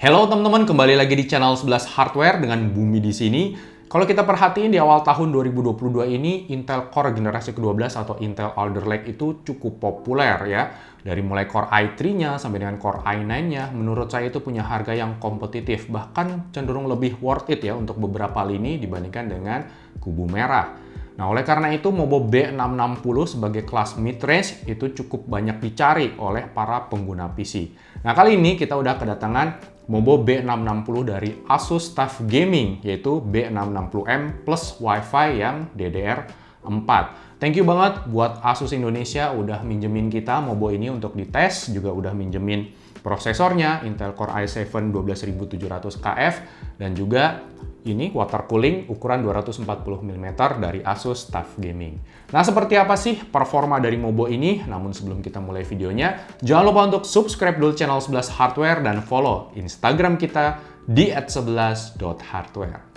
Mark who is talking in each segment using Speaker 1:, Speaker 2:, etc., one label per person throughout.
Speaker 1: Halo teman-teman, kembali lagi di channel 11 Hardware dengan Bumi di sini. Kalau kita perhatiin di awal tahun 2022 ini, Intel Core generasi ke-12 atau Intel Alder Lake itu cukup populer ya. Dari mulai Core i3-nya sampai dengan Core i9-nya, menurut saya itu punya harga yang kompetitif, bahkan cenderung lebih worth it ya untuk beberapa lini dibandingkan dengan kubu merah. Nah, oleh karena itu, Mobo B660 sebagai kelas mid-range itu cukup banyak dicari oleh para pengguna PC. Nah, kali ini kita udah kedatangan Mobo B660 dari Asus TUF Gaming, yaitu B660M plus Wi-Fi yang DDR4. Thank you banget buat Asus Indonesia udah minjemin kita Mobo ini untuk dites, juga udah minjemin prosesornya Intel Core i7 12700KF, dan juga ini water cooling ukuran 240 mm dari Asus TUF Gaming. Nah, seperti apa sih performa dari Mobo ini? Namun sebelum kita mulai videonya, jangan lupa untuk subscribe dulu channel 11 Hardware dan follow Instagram kita di @11.hardware.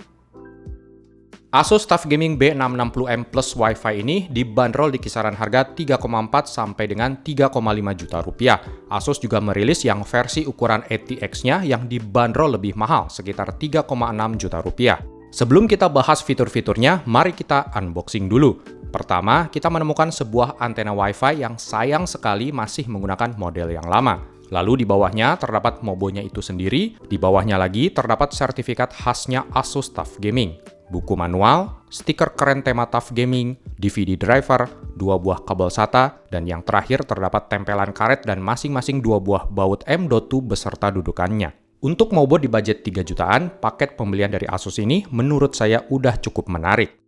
Speaker 1: Asus TUF Gaming B660M Plus Wi-Fi ini dibanderol di kisaran harga 3,4 sampai dengan 3,5 juta rupiah. Asus juga merilis yang versi ukuran ATX-nya yang dibanderol lebih mahal, sekitar 3,6 juta rupiah. Sebelum kita bahas fitur-fiturnya, mari kita unboxing dulu. Pertama, kita menemukan sebuah antena Wi-Fi yang sayang sekali masih menggunakan model yang lama. Lalu di bawahnya terdapat Mobonya itu sendiri, di bawahnya lagi terdapat sertifikat khasnya Asus TUF Gaming, buku manual, stiker keren tema TUF Gaming, DVD driver, 2 buah kabel SATA, dan yang terakhir terdapat tempelan karet dan masing-masing 2 buah baut M.2 beserta dudukannya. Untuk Mobo di budget 3 jutaan, paket pembelian dari Asus ini menurut saya udah cukup menarik.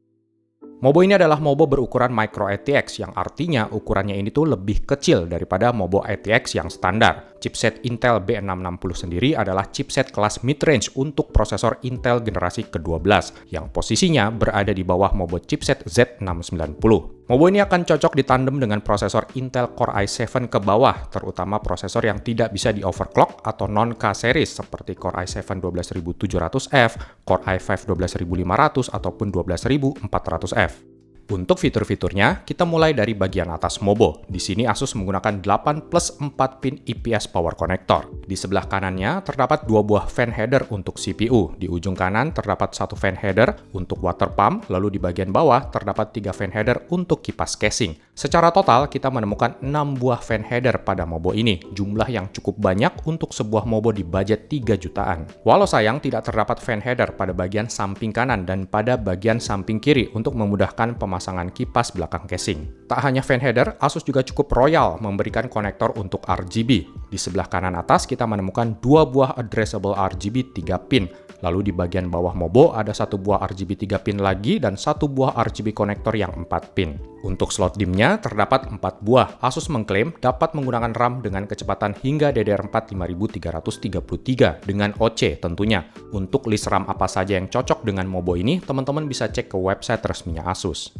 Speaker 1: Mobo ini adalah Mobo berukuran Micro ATX, yang artinya ukurannya ini tuh lebih kecil daripada Mobo ATX yang standar. Chipset Intel B660 sendiri adalah chipset kelas mid-range untuk prosesor Intel generasi ke-12, yang posisinya berada di bawah Mobo chipset Z690. Mobo ini akan cocok ditandem dengan prosesor Intel Core i7 ke bawah, terutama prosesor yang tidak bisa di-overclock atau non-K series seperti Core i7 12700F, Core i5 12500, ataupun 12400F. Untuk fitur-fiturnya, kita mulai dari bagian atas Mobo. Di sini Asus menggunakan 8+4 pin IPS power connector. Di sebelah kanannya terdapat 2 buah fan header untuk CPU. Di ujung kanan terdapat 1 fan header untuk water pump, lalu di bagian bawah terdapat 3 fan header untuk kipas casing. Secara total, kita menemukan 6 buah fan header pada Mobo ini, jumlah yang cukup banyak untuk sebuah Mobo di budget 3 jutaan. Walau sayang tidak terdapat fan header pada bagian samping kanan dan pada bagian samping kiri untuk memudahkan pemasangan kipas belakang casing. Tak hanya fan header, Asus juga cukup royal memberikan konektor untuk RGB. Di sebelah kanan atas kita menemukan 2 buah addressable RGB 3 pin. Lalu di bagian bawah Mobo ada 1 buah RGB 3 pin lagi dan 1 buah RGB konektor yang 4 pin. Untuk slot DIMM-nya terdapat 4 buah. Asus mengklaim dapat menggunakan RAM dengan kecepatan hingga DDR4 5333 dengan OC tentunya. Untuk list RAM apa saja yang cocok dengan Mobo ini, teman-teman bisa cek ke website resminya Asus.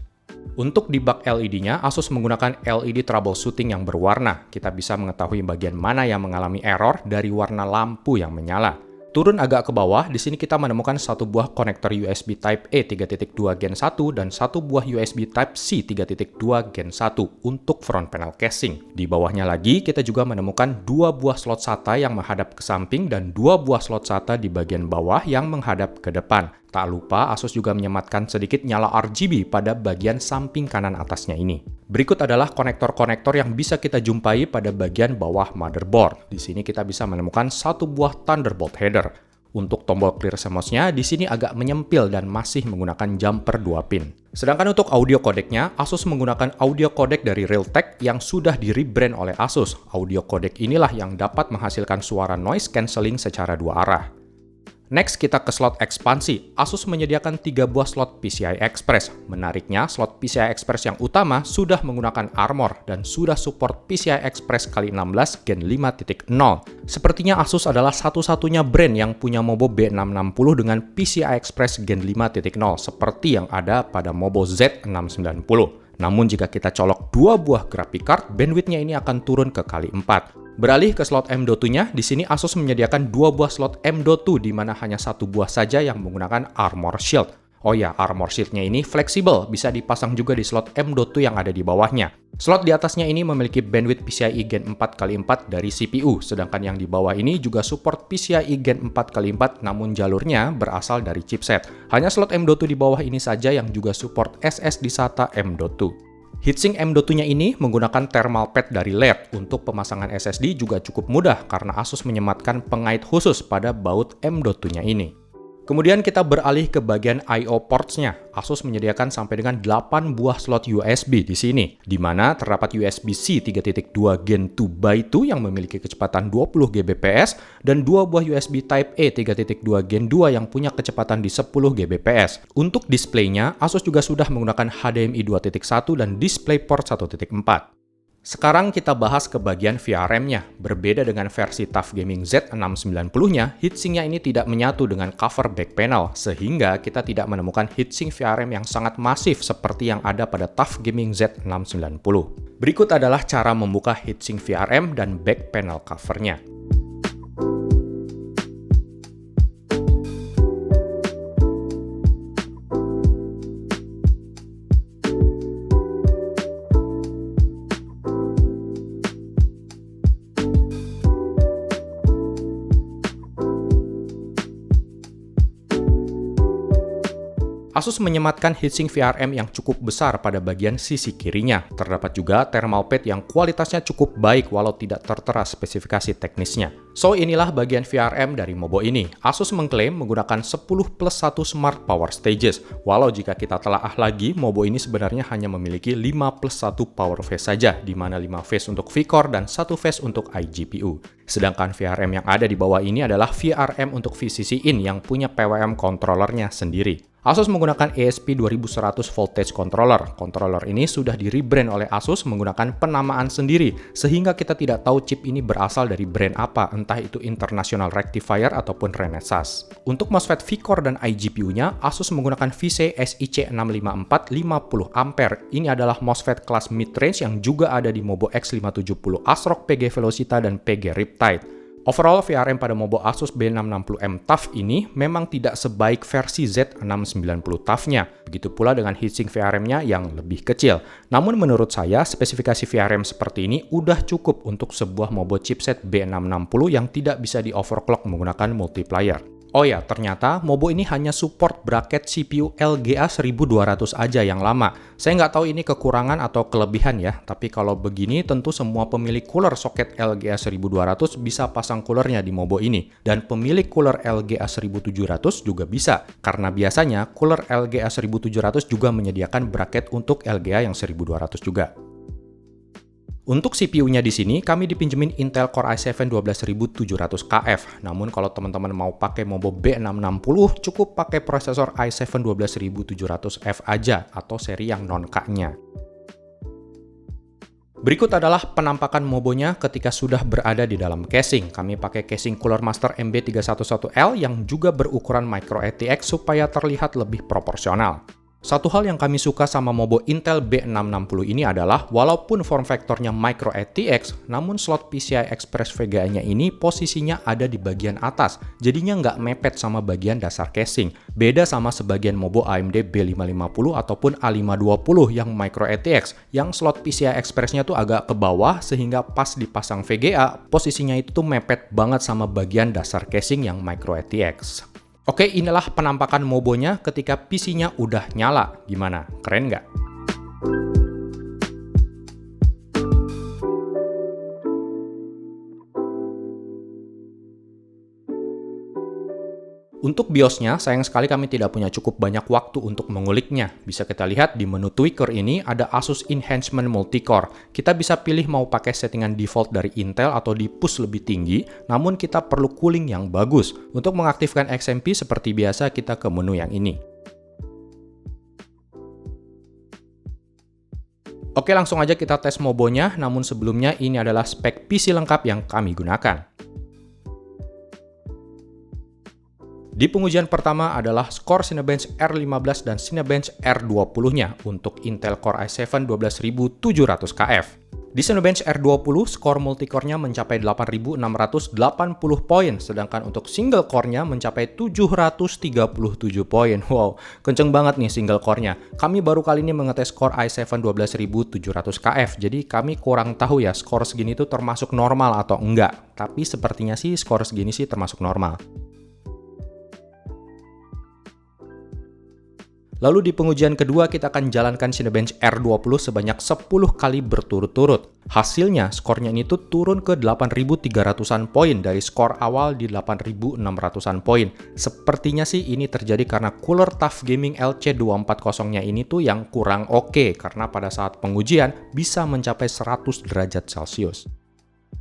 Speaker 1: Untuk debug LED-nya, Asus menggunakan LED troubleshooting yang berwarna. Kita bisa mengetahui bagian mana yang mengalami error dari warna lampu yang menyala. Turun agak ke bawah, di sini kita menemukan 1 buah konektor USB Type-A 3.2 Gen 1 dan 1 buah USB Type-C 3.2 Gen 1 untuk front panel casing. Di bawahnya lagi, kita juga menemukan 2 buah slot SATA yang menghadap ke samping dan 2 buah slot SATA di bagian bawah yang menghadap ke depan. Tak lupa, Asus juga menyematkan sedikit nyala RGB pada bagian samping kanan atasnya ini. Berikut adalah konektor-konektor yang bisa kita jumpai pada bagian bawah motherboard. Di sini kita bisa menemukan 1 buah Thunderbolt header. Untuk tombol clear CMOS-nya, di sini agak menyempil dan masih menggunakan jumper 2 pin. Sedangkan untuk audio codec-nya, Asus menggunakan audio codec dari Realtek yang sudah di-rebrand oleh Asus. Audio codec inilah yang dapat menghasilkan suara noise cancelling secara 2 arah. Next, kita ke slot ekspansi. Asus menyediakan 3 buah slot PCI Express. Menariknya, slot PCI Express yang utama sudah menggunakan Armor dan sudah support PCI Express x16 Gen 5.0. Sepertinya Asus adalah satu-satunya brand yang punya Mobo B660 dengan PCI Express Gen 5.0 seperti yang ada pada Mobo Z690. Namun jika kita colok 2 buah graphic card, bandwidth-nya ini akan turun ke kali 4. Beralih ke slot M.2-nya, di sini Asus menyediakan 2 buah slot M.2 di mana hanya 1 buah saja yang menggunakan Armor Shield. Oh ya, armor sheet-nya ini fleksibel, bisa dipasang juga di slot M.2 yang ada di bawahnya. Slot di atasnya ini memiliki bandwidth PCIe Gen 4x4 dari CPU, sedangkan yang di bawah ini juga support PCIe Gen 4x4 namun jalurnya berasal dari chipset. Hanya slot M.2 di bawah ini saja yang juga support SSD SATA M.2. Heatsink M.2-nya ini menggunakan thermal pad dari LED. Untuk pemasangan SSD juga cukup mudah karena Asus menyematkan pengait khusus pada baut M.2-nya ini. Kemudian kita beralih ke bagian I/O ports-nya. Asus menyediakan sampai dengan 8 buah slot USB di sini, di mana terdapat USB-C 3.2 Gen 2x2 yang memiliki kecepatan 20 Gbps dan 2 buah USB Type-A 3.2 Gen 2 yang punya kecepatan di 10 Gbps. Untuk displaynya, Asus juga sudah menggunakan HDMI 2.1 dan DisplayPort 1.4. Sekarang kita bahas ke bagian VRM-nya. Berbeda dengan versi TUF Gaming Z690-nya, heatsinknya ini tidak menyatu dengan cover back panel, sehingga kita tidak menemukan heatsink VRM yang sangat masif seperti yang ada pada TUF Gaming Z690. Berikut adalah cara membuka heatsink VRM dan back panel covernya. Asus menyematkan heatsink VRM yang cukup besar pada bagian sisi kirinya. Terdapat juga thermal pad yang kualitasnya cukup baik walau tidak tertera spesifikasi teknisnya. So, inilah bagian VRM dari Mobo ini. Asus mengklaim menggunakan 10+1 Smart Power Stages. Walau jika kita telaah lagi, Mobo ini sebenarnya hanya memiliki 5+1 power phase saja, di mana 5 phase untuk V-Core dan 1 phase untuk iGPU. Sedangkan VRM yang ada di bawah ini adalah VRM untuk VCC-in yang punya PWM controllernya sendiri. Asus menggunakan ESP2100 Voltage Controller. Controller ini sudah di-rebrand oleh Asus menggunakan penamaan sendiri, sehingga kita tidak tahu chip ini berasal dari brand apa, entah itu International Rectifier ataupun Renesas. Untuk MOSFET V-Core dan iGPU-nya, Asus menggunakan VC SIC654 50A. Ini adalah MOSFET kelas mid-range yang juga ada di Mobo X570 ASRock PG Velocita dan PG Riptide. Overall, VRM pada Mobo Asus B660M TUF ini memang tidak sebaik versi Z690 TUF-nya. Begitu pula dengan heatsink VRM-nya yang lebih kecil. Namun menurut saya, spesifikasi VRM seperti ini udah cukup untuk sebuah Mobo chipset B660 yang tidak bisa di-overclock menggunakan multiplier. Oh ya, ternyata Mobo ini hanya support bracket CPU LGA 1200 aja yang lama. Saya nggak tahu ini kekurangan atau kelebihan ya, tapi kalau begini tentu semua pemilik cooler soket LGA 1200 bisa pasang coolernya di Mobo ini. Dan pemilik cooler LGA 1700 juga bisa, karena biasanya cooler LGA 1700 juga menyediakan bracket untuk LGA yang 1200 juga. Untuk CPU-nya di sini, kami dipinjemin Intel Core i7 12700KF. Namun kalau teman-teman mau pakai Mobo B660, cukup pakai prosesor i7 12700F aja, atau seri yang non-K-nya. Berikut adalah penampakan Mobonya ketika sudah berada di dalam casing. Kami pakai casing Cooler Master MB311L yang juga berukuran micro ATX supaya terlihat lebih proporsional. Satu hal yang kami suka sama Mobo Intel B660 ini adalah walaupun form factornya micro ATX, namun slot PCI Express VGA-nya ini posisinya ada di bagian atas, jadinya nggak mepet sama bagian dasar casing. Beda sama sebagian Mobo AMD B550 ataupun A520 yang micro ATX, yang slot PCI Express-nya tuh agak ke bawah sehingga pas dipasang VGA, posisinya itu tuh mepet banget sama bagian dasar casing yang micro ATX. Oke, inilah penampakan Mobonya ketika PC-nya udah nyala. Gimana? Keren nggak? Untuk BIOS-nya, sayang sekali kami tidak punya cukup banyak waktu untuk menguliknya. Bisa kita lihat di menu tweaker ini ada Asus Enhancement Multicore. Kita bisa pilih mau pakai settingan default dari Intel atau di push lebih tinggi, namun kita perlu cooling yang bagus. Untuk mengaktifkan XMP seperti biasa, kita ke menu yang ini. Oke, langsung aja kita tes Mobonya, namun sebelumnya ini adalah spek PC lengkap yang kami gunakan. Di pengujian pertama adalah skor Cinebench R15 dan Cinebench R20-nya untuk Intel Core i7 12700KF. Di Cinebench R20, skor multicore-nya mencapai 8.680 poin, sedangkan untuk single core-nya mencapai 737 poin. Wow, kenceng banget nih single core-nya. Kami baru kali ini mengetes skor i7 12700KF, jadi kami kurang tahu ya skor segini tuh termasuk normal atau enggak. Tapi sepertinya sih skor segini sih termasuk normal. Lalu di pengujian kedua kita akan jalankan Cinebench R20 sebanyak 10 kali berturut-turut. Hasilnya skornya ini tuh turun ke 8.300-an poin dari skor awal di 8.600-an poin. Sepertinya sih ini terjadi karena cooler TUF Gaming LC240-nya ini tuh yang kurang oke, karena pada saat pengujian bisa mencapai 100 derajat Celcius.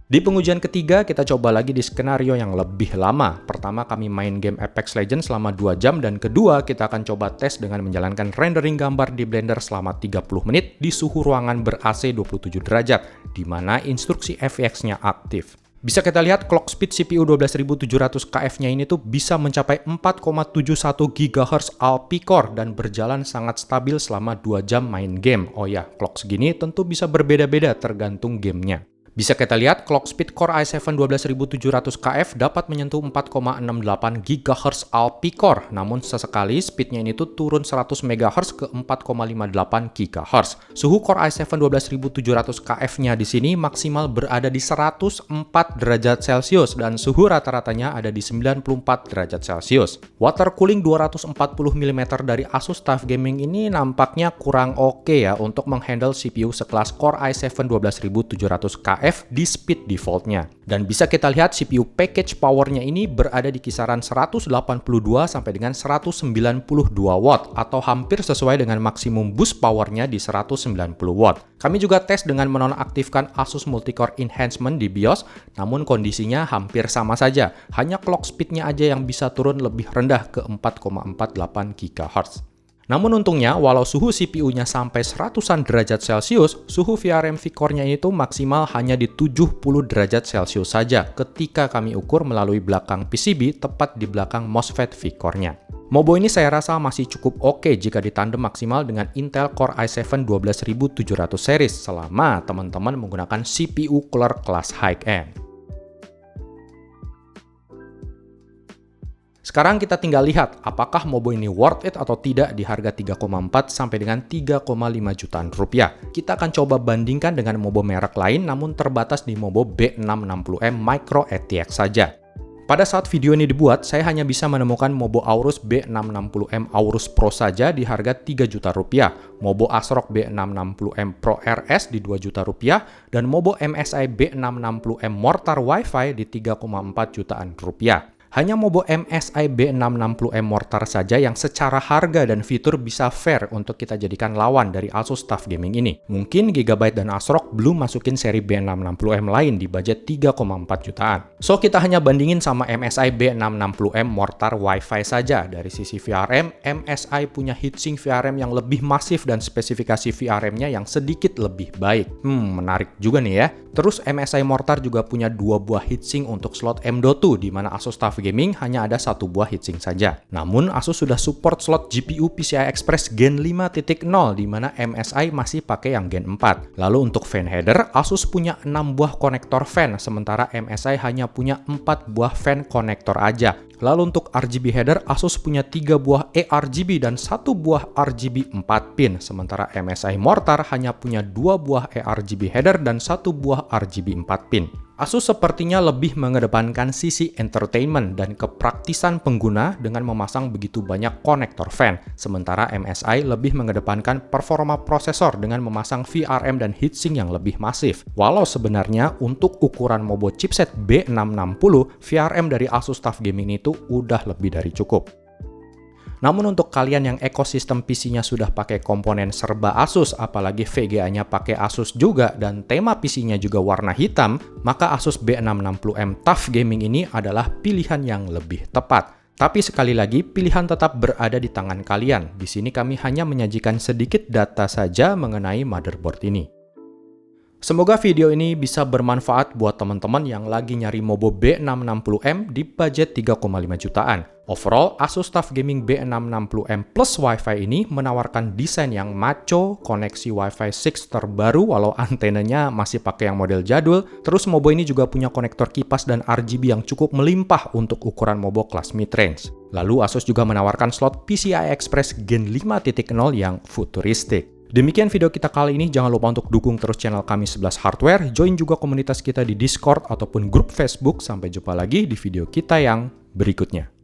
Speaker 1: Di pengujian ketiga, kita coba lagi di skenario yang lebih lama. Pertama, kami main game Apex Legends selama 2 jam, dan kedua, kita akan coba tes dengan menjalankan rendering gambar di Blender selama 30 menit di suhu ruangan ber-AC 27 derajat, di mana instruksi FX-nya aktif. Bisa kita lihat clock speed CPU 12700KF-nya ini tuh bisa mencapai 4,71 GHz Alpcore dan berjalan sangat stabil selama 2 jam main game. Oh ya, clock segini tentu bisa berbeda-beda tergantung gamenya. Bisa kita lihat, clock speed Core i7 12700KF dapat menyentuh 4,68 GHz Alpcore, namun sesekali speednya ini tuh turun 100 MHz ke 4,58 GHz. Suhu Core i7 12700KF-nya di sini maksimal berada di 104 derajat Celcius dan suhu rata-ratanya ada di 94 derajat Celcius. Water cooling 240 mm dari Asus TUF Gaming ini nampaknya kurang oke ya untuk menghandle CPU sekelas Core i7 12700KF di speed defaultnya. Dan bisa kita lihat CPU package powernya ini berada di kisaran 182 sampai dengan 192 watt atau hampir sesuai dengan maksimum boost powernya di 190 watt. Kami juga tes dengan menonaktifkan Asus Multicore Enhancement di BIOS, namun kondisinya hampir sama saja. Hanya clock speednya aja yang bisa turun lebih rendah ke 4,48 GHz. Namun untungnya, walau suhu CPU-nya sampai 100-an derajat Celcius, suhu VRM V-Core-nya itu maksimal hanya di 70 derajat Celcius saja ketika kami ukur melalui belakang PCB tepat di belakang MOSFET V-Core-nya. Mobo ini saya rasa masih cukup oke jika ditandem maksimal dengan Intel Core i7 12700 series selama teman-teman menggunakan CPU cooler kelas high-end. Sekarang kita tinggal lihat apakah Mobo ini worth it atau tidak di harga 3,4 sampai dengan 3,5 jutaan rupiah. Kita akan coba bandingkan dengan Mobo merek lain namun terbatas di Mobo B660M Micro ATX saja. Pada saat video ini dibuat, saya hanya bisa menemukan Mobo Aorus B660M Aorus Pro saja di harga 3 juta rupiah, Mobo ASRock B660M Pro RS di 2 juta rupiah, dan Mobo MSI B660M Mortar Wi-Fi di 3,4 jutaan rupiah. Hanya Mobo MSI B660M Mortar saja yang secara harga dan fitur bisa fair untuk kita jadikan lawan dari Asus TUF Gaming ini. Mungkin Gigabyte dan ASRock belum masukin seri B660M lain di budget 3,4 jutaan. So kita hanya bandingin sama MSI B660M Mortar Wi-Fi saja. Dari sisi VRM, MSI punya heatsink VRM yang lebih masif dan spesifikasi VRM-nya yang sedikit lebih baik. Menarik juga nih ya. Terus MSI Mortar juga punya 2 buah heatsink untuk slot M.2, di mana Asus TUF Gaming hanya ada 1 buah heatsink saja. Namun Asus sudah support slot GPU PCI Express Gen 5.0, di mana MSI masih pakai yang Gen 4. Lalu untuk fan header, Asus punya 6 buah konektor fan, sementara MSI hanya punya 4 buah fan konektor aja. Lalu untuk RGB header, Asus punya 3 buah eRGB dan 1 buah RGB 4 pin, sementara MSI Mortar hanya punya 2 buah eRGB header dan 1 buah RGB 4 pin. Asus sepertinya lebih mengedepankan sisi entertainment dan kepraktisan pengguna dengan memasang begitu banyak konektor fan, sementara MSI lebih mengedepankan performa prosesor dengan memasang VRM dan heatsink yang lebih masif. Walau sebenarnya untuk ukuran Mobo chipset B660, VRM dari Asus TUF Gaming itu udah lebih dari cukup. Namun untuk kalian yang ekosistem PC-nya sudah pakai komponen serba Asus, apalagi VGA-nya pakai Asus juga, dan tema PC-nya juga warna hitam, maka Asus B660M TUF Gaming ini adalah pilihan yang lebih tepat. Tapi sekali lagi, pilihan tetap berada di tangan kalian. Di sini kami hanya menyajikan sedikit data saja mengenai motherboard ini. Semoga video ini bisa bermanfaat buat teman-teman yang lagi nyari Mobo B660M di budget 3,5 jutaan. Overall, Asus TUF Gaming B660M Plus Wi-Fi ini menawarkan desain yang maco, koneksi Wi-Fi 6 terbaru walau antenanya masih pakai yang model jadul. Terus Mobo ini juga punya konektor kipas dan RGB yang cukup melimpah untuk ukuran Mobo kelas mid-range. Lalu Asus juga menawarkan slot PCI Express Gen 5.0 yang futuristik. Demikian video kita kali ini, jangan lupa untuk dukung terus channel kami 11 Hardware, join juga komunitas kita di Discord ataupun grup Facebook. Sampai jumpa lagi di video kita yang berikutnya.